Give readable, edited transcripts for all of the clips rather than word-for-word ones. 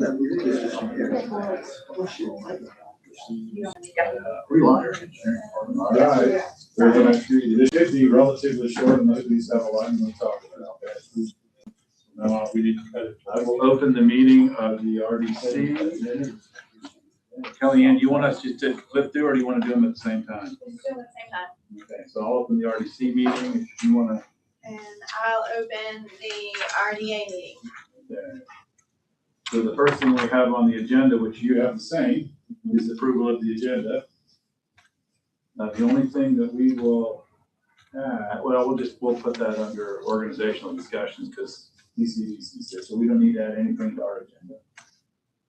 Alright, this should be relatively short unless we have a lot more to talk about. I will open the meeting of the RDC. Kellyanne, do you want us just to flip through or do you want to do them at the same time? Let's do them at the same time. Okay, so I'll open the RDC meeting if you want to. And I'll open the RDA meeting. Okay. So the first thing we have on the agenda, which you have the same, is approval of the agenda. The only thing that we will add, well, we'll put that under organizational discussions because DCDC says, so we don't need to add anything to our agenda.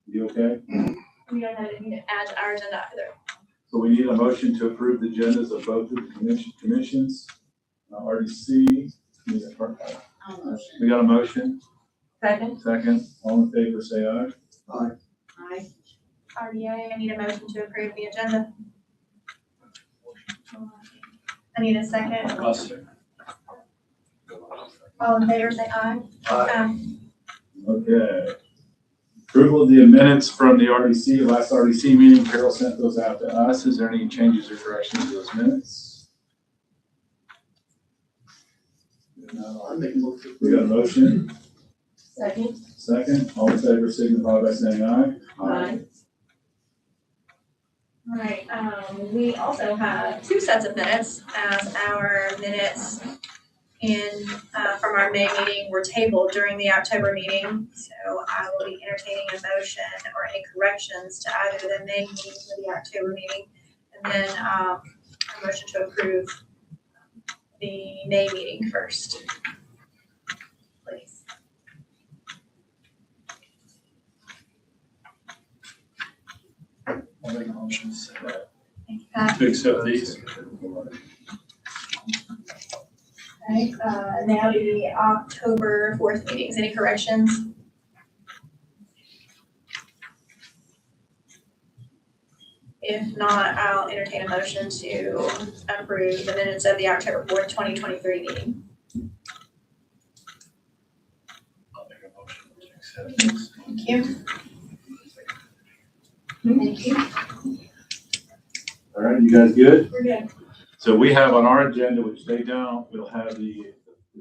You okay? We don't have anything to add to our agenda either. So we need a motion to approve the agendas of both of the commissions, RDC. We got a motion? Second. Second. All in favor, say aye. Aye. Aye. RDA, I need a motion to approve the agenda. I need a second. All in favor, say aye. Aye. Okay. Approval of the minutes from the RDC, last RDC meeting. Carol sent those out to us. Is there any changes or corrections to those minutes? I make a motion. We got a motion. Second. Second. All in favor, signify by saying aye. Aye. All right, we also have two sets of minutes as our minutes from our May meeting were tabled during the October meeting. So I will be entertaining a motion or any corrections to either the May meeting or the October meeting. And then a motion to approve the May meeting first, please. I'll make a motion Thank you, Pat. to accept these. Okay, now the October 4th meetings, any corrections? If not, I'll entertain a motion to approve the minutes of the October 4th, 2023 meeting. I'll make a motion to accept these. Thank you. Thank you. All right, you guys good? We're good. So we have on our agenda, which they don't, we'll have the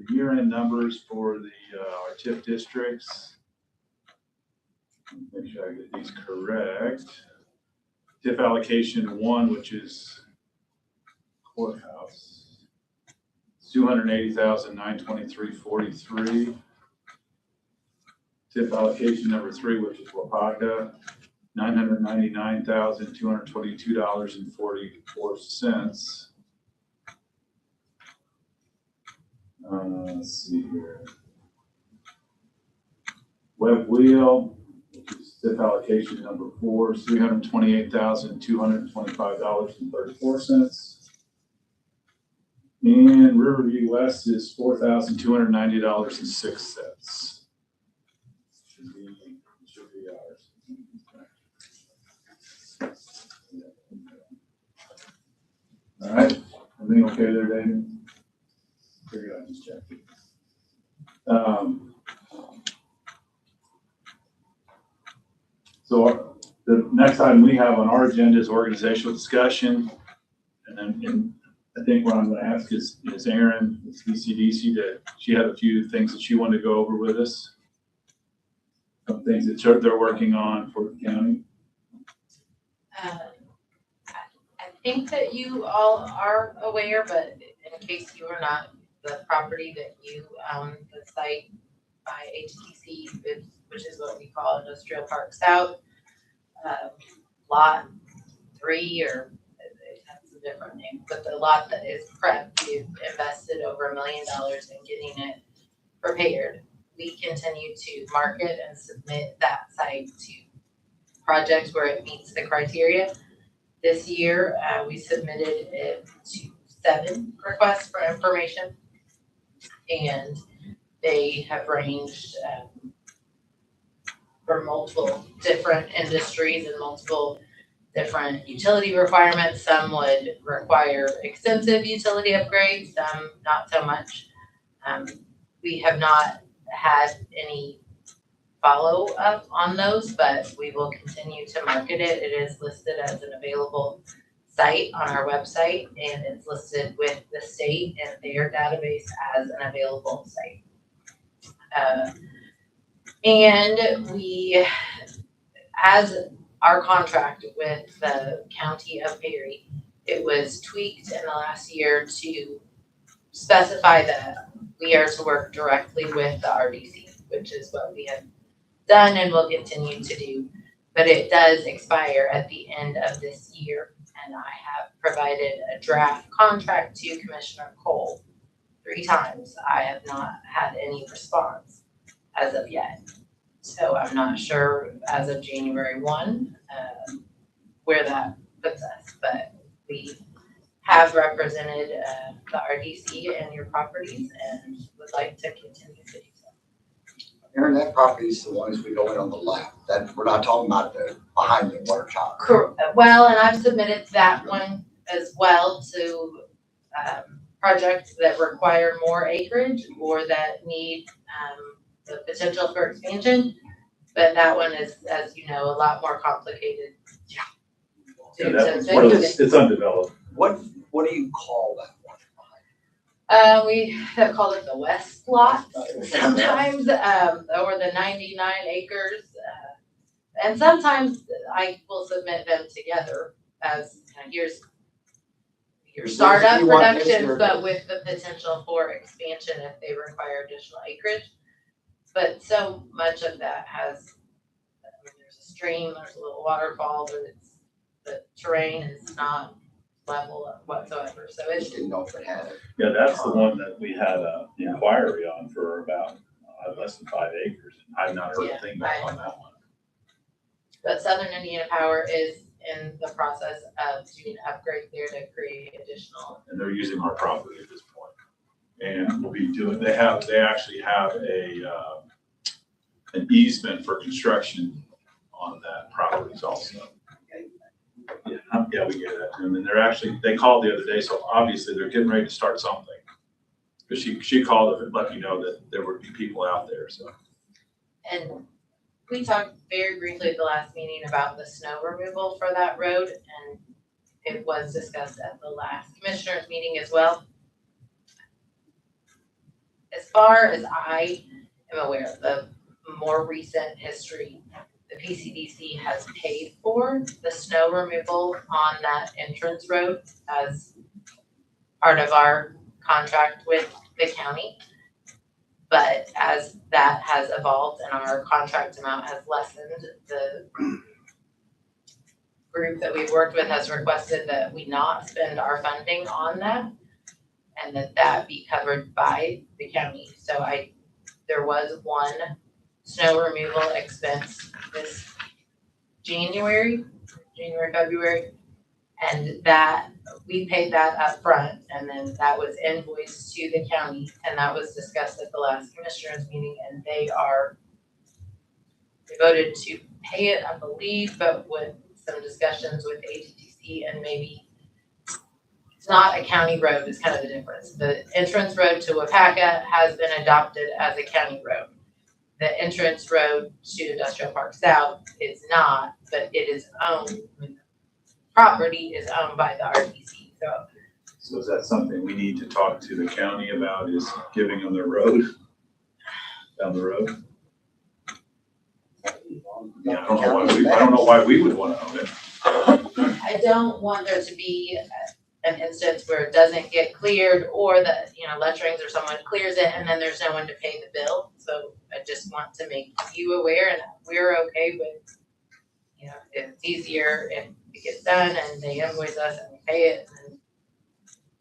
year-end numbers for the our TIF districts. Make sure I get these correct. TIF allocation 1, which is courthouse, $280,923.43. TIF allocation number 3, which is Wapaka, $999,222.44. Let's see here. Web Wheel, which is TIF allocation number 4, is $328,225.34. And Riverview West is $4,290.06. Should be ours. All right, everything okay there, David? Figured I'd just check. So the next item we have on our agenda is organizational discussion. And then I think what I'm going to ask is Erin, it's DCDC, she had a few things that she wanted to go over with us. Some things that they're working on for the county. I think that you all are aware, but in case you are not, the property that you own, the site by HTC, which is what we call Industrial Park South, lot 3, or it has a different name, but the lot that is prepped, we've invested over $1 million in getting it prepared. We continue to market and submit that site to projects where it meets the criteria. This year, we submitted it to 7 requests for information, and they have ranged for multiple different industries and multiple different utility requirements. Some would require extensive utility upgrades, some not so much. We have not had any follow up on those, but we will continue to market it. It is listed as an available site on our website, and it's listed with the state and their database as an available site. And we, as our contract with the county of Perry, it was tweaked in the last year to specify that we are to work directly with the RDC, which is what we have done and will continue to do. But it does expire at the end of this year, and I have provided a draft contract to Commissioner Cole 3 times. I have not had any response as of yet. So I'm not sure as of January 1 where that puts us, but we have represented the RDC and your properties and would like to continue to do so. Aaron, that property is the ones we go in on the left. That, we're not talking about the behind the water tower. Well, and I've submitted that one as well to projects that require more acreage or that need the potential for expansion. But that one is, as you know, a lot more complicated. Yeah, that one's one of the- it's undeveloped. What do you call that one? We have called it the West Lot sometimes, or the 99 acres. And sometimes I will submit them together as, here's your startup productions, but with the potential for expansion if they require additional acreage. But so much of that has, there's a stream, there's a little waterfall, the terrain is not level whatsoever, so I it's. just didn't know if it had it. Yeah, that's the one that we had a inquiry on for about less than 5 acres. I've not heard a thing back on that one. But Southern Indiana Power is in the process of doing an upgrade there to create additional. And they're using our property at this point. And we'll be doing, they actually have an easement for construction on that properties also. Yeah, we gave that to them, and they called the other day, so obviously they're getting ready to start something. Because she called and let me know that there would be people out there, so. And we talked very briefly at the last meeting about the snow removal for that road, and it was discussed at the last commissioners meeting as well. As far as I am aware of the more recent history, the PCDC has paid for the snow removal on that entrance road as part of our contract with the county. But as that has evolved and our contract amount has lessened, the group that we've worked with has requested that we not spend our funding on that and that be covered by the county. So there was one snow removal expense this January, February, and that we paid that up front, and then that was invoiced to the county, and that was discussed at the last commissioners meeting, and they voted to pay it, I believe, but with some discussions with ATTC and maybe it's not a county road is kind of the difference. The entrance road to Wapaka has been adopted as a county road. The entrance road to Industrial Park South is not, but it is owned, property is owned by the RDC, so. So is that something we need to talk to the county about, is giving them their road, down the road? Yeah, I don't know why we would want to own it. I don't want there to be an instance where it doesn't get cleared or that, letterings or someone clears it and then there's no one to pay the bill. So I just want to make you aware and we're okay with, if it's easier if it gets done and they invoice us and we pay it. And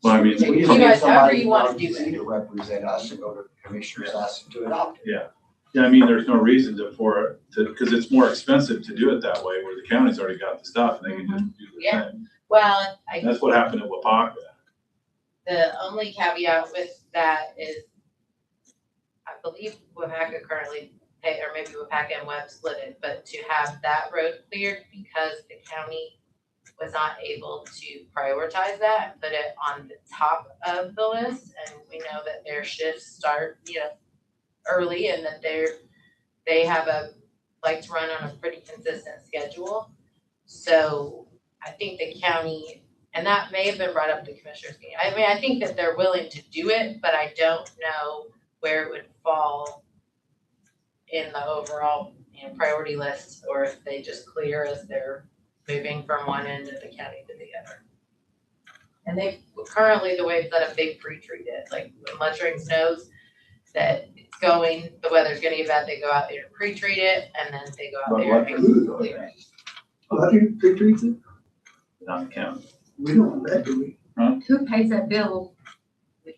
Well, I mean, you guys, however you want to do it. To represent us and go to the commissioners, ask them to adopt it. Yeah, I mean, there's no reason because it's more expensive to do it that way, where the county's already got the stuff and they can just do the thing. Well, That's what happened at Wapaka. the only caveat with that is, I believe Wapaka currently pay, or maybe Wapaka and Webb split it, but to have that road cleared because the county was not able to prioritize that and put it on the top of the list. And we know that their shifts start, early and that they they like to run on a pretty consistent schedule. So I think the county, and that may have been brought up at the commissioners meeting. I mean, I think that they're willing to do it, but I don't know where it would fall in the overall, priority list, or if they just clear as they're moving from one end of the county to the other. And they, currently the way it's set up, they pre-treat it, like when lettering snows, that it's going, the weather's gonna get bad, they go out there and pre-treat it, and then they go out But there what and food? clear it. Well, how do you treat it? Not the county. We don't want that, do we? Who pays that bill? The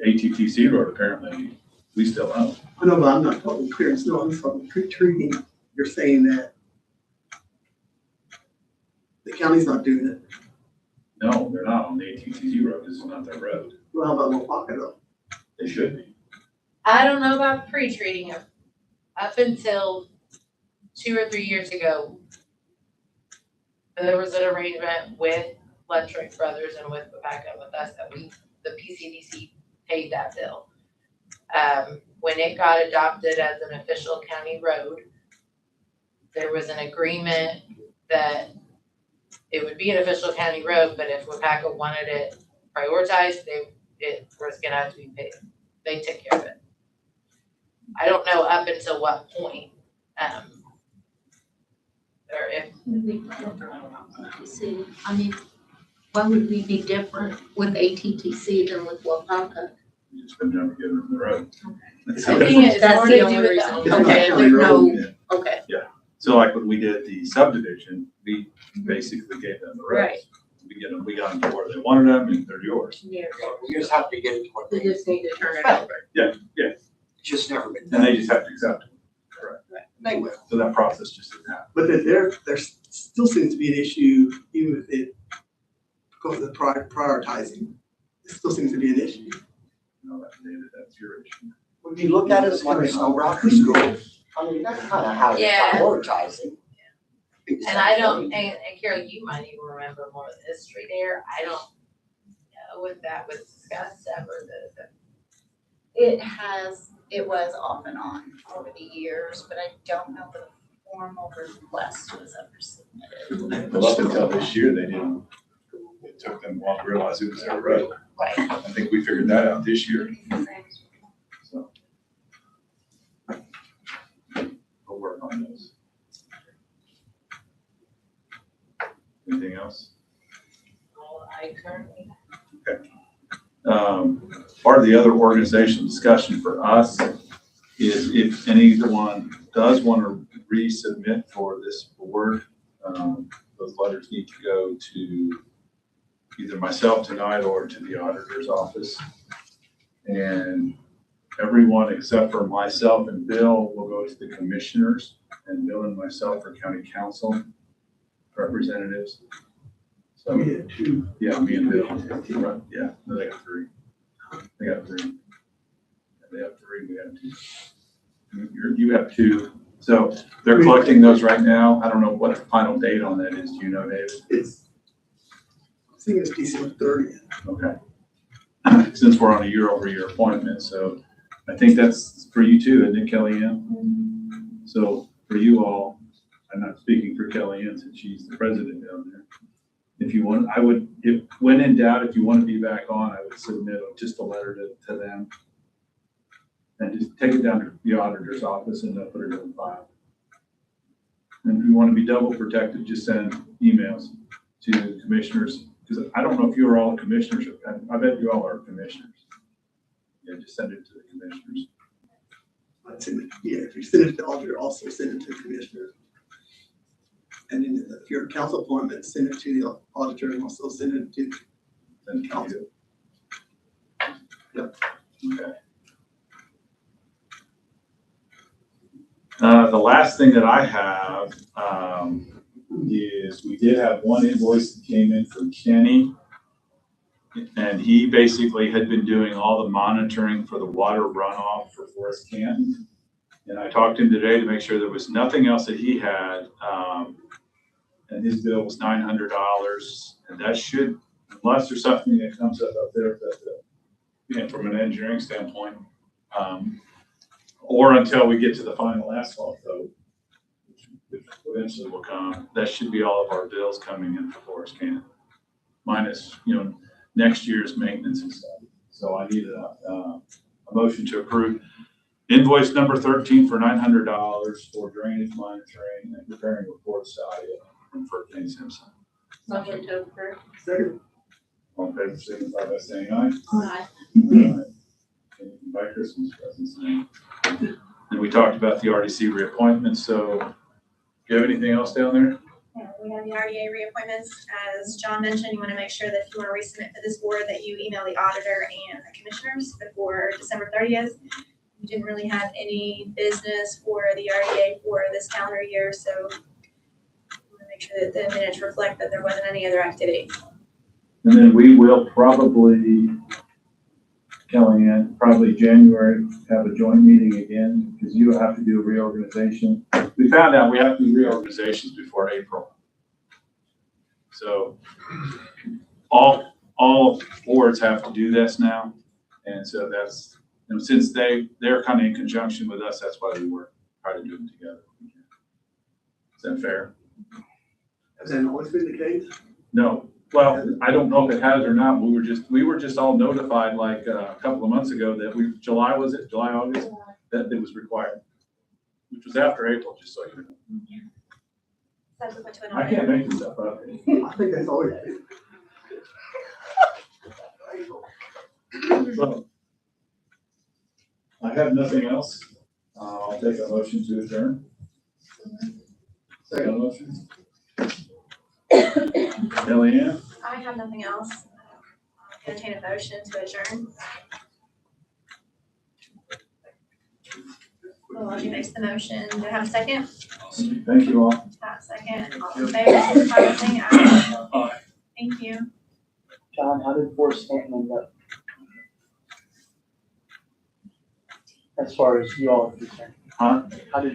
ATTC road apparently, we still own. I know, but I'm not talking clearing snow, I'm talking treating. You're saying that the county's not doing it. No, they're not on the ATTC road, this is not their road. Well, how about Wapaka though? They should be. I don't know about pre-treating it. Up until 2 or 3 years ago, there was an arrangement with Electric Brothers and with Wapaka and with us that the PCDC paid that bill. When it got adopted as an official county road, there was an agreement that it would be an official county road, but if Wapaka wanted it prioritized, it was gonna have to be paid. They took care of it. I don't know up until what point, or if, ATTC. I mean, why would we be different with ATTC than with Wapaka? We just been never getting them the road. That's I it. think it's That's more the to only do with reason. the It's not Okay, county there's road. no, okay, So like when we did the subdivision, we basically gave them the right. roads. We got them to where they wanted them and they're yours. Yeah. We just have to get it to what We they, just need to turn it over. it's just never been And done. they just have to accept it. They will. So that process just didn't happen. But there still seems to be an issue, even with it, because of the prioritizing. It still seems to be an issue. You know, that's your issue. When you look at it as like a snow route for school, I mean, that's kind of how it's Yeah. prioritizing. And I don't, and Carol, you might even remember more of the history there. I don't know if that was discussed ever, It was off and on over the years, but I don't know if a formal request was ever submitted. Well, up until this year, they didn't. It took them a while to realize it was their road. Right. I think we figured that out this year. So. We'll work on those. Anything else? Well, I currently, Part of the other organizational discussion for us is if anyone does want to resubmit for this board, those letters need to go to either myself tonight or to the auditor's office. And everyone except for myself and Bill will go to the commissioners, and Bill and myself are county council representatives. So, We had two. yeah, me and Bill, right, yeah, no, they got 3. They got 3. They have 3, we have 2. You have 2. So they're collecting those right now. I don't know what the final date on that is. Do you know, David? I think it's December 30th. Okay. Since we're on a year-over-year appointment, so I think that's for you too, isn't it, Kellyanne? So for you all, I'm not speaking for Kellyanne since she's the president down there. If you want, when in doubt, if you want to be back on, I would submit just a letter to them. And just take it down to the auditor's office and they'll put it in the file. And if you want to be double protected, just send emails to the commissioners, because I don't know if you're all commissioners. I bet you all are commissioners. Yeah, just send it to the commissioners. I'd send it, yeah, if you send it to the auditor, also send it to the commissioner. And then if you're a council appointment, send it to the auditor and also send it to Send it to council. you. Yep. Okay. The last thing that I have is we did have one invoice that came in from Kenny. And he basically had been doing all the monitoring for the water runoff for Forest Camp. And I talked to him today to make sure there was nothing else that he had. And his bill was $900. And that should, unless there's something that comes up there, that, from an engineering standpoint, or until we get to the final asphalt though, which eventually will come. That should be all of our bills coming in for Forest Camp, minus, next year's maintenance and stuff. So I need a motion to approve invoice number 13 for $900 for drainage monitoring and repairing report side for Kenny Simpson. Motion to approve. Second. All in favor, signify by saying aye. Aye. Aye. Anything by Christmas presents, saying. And we talked about the RDC reappointments, so do you have anything else down there? Yeah, we have the RDA reappointments. As John mentioned, you want to make sure that if you want to resubmit for this board, that you email the auditor and the commissioners before December 30th. We didn't really have any business for the RDA for this calendar year, so we want to make sure that the minutes reflect that there wasn't any other activity. And then we will probably, Kellyanne, probably January, have a joint meeting again, because you have to do a reorganization. We found out we have to do reorganizations before April. So all boards have to do this now. And so that's, since they're kind of in conjunction with us, that's why we try to do them together. Is that fair? Has that always been the case? No. Well, I don't know if it has or not. We were just all notified like a couple of months ago that July, August, that it was required, which was after April, just so you know. Subsequent to an I audit. can't make this stuff up. I think that's always been. So, I have nothing else. I'll take a motion to adjourn. Second motion. Kellyanne? I have nothing else. Entertain a motion to adjourn. Well, makes the motion. Do I have a second? Thank you all. Second. All in favor, signify by saying aye. Aye. Thank you. John, how did Forest Stanton end up? As far as you all are concerned? Huh? How did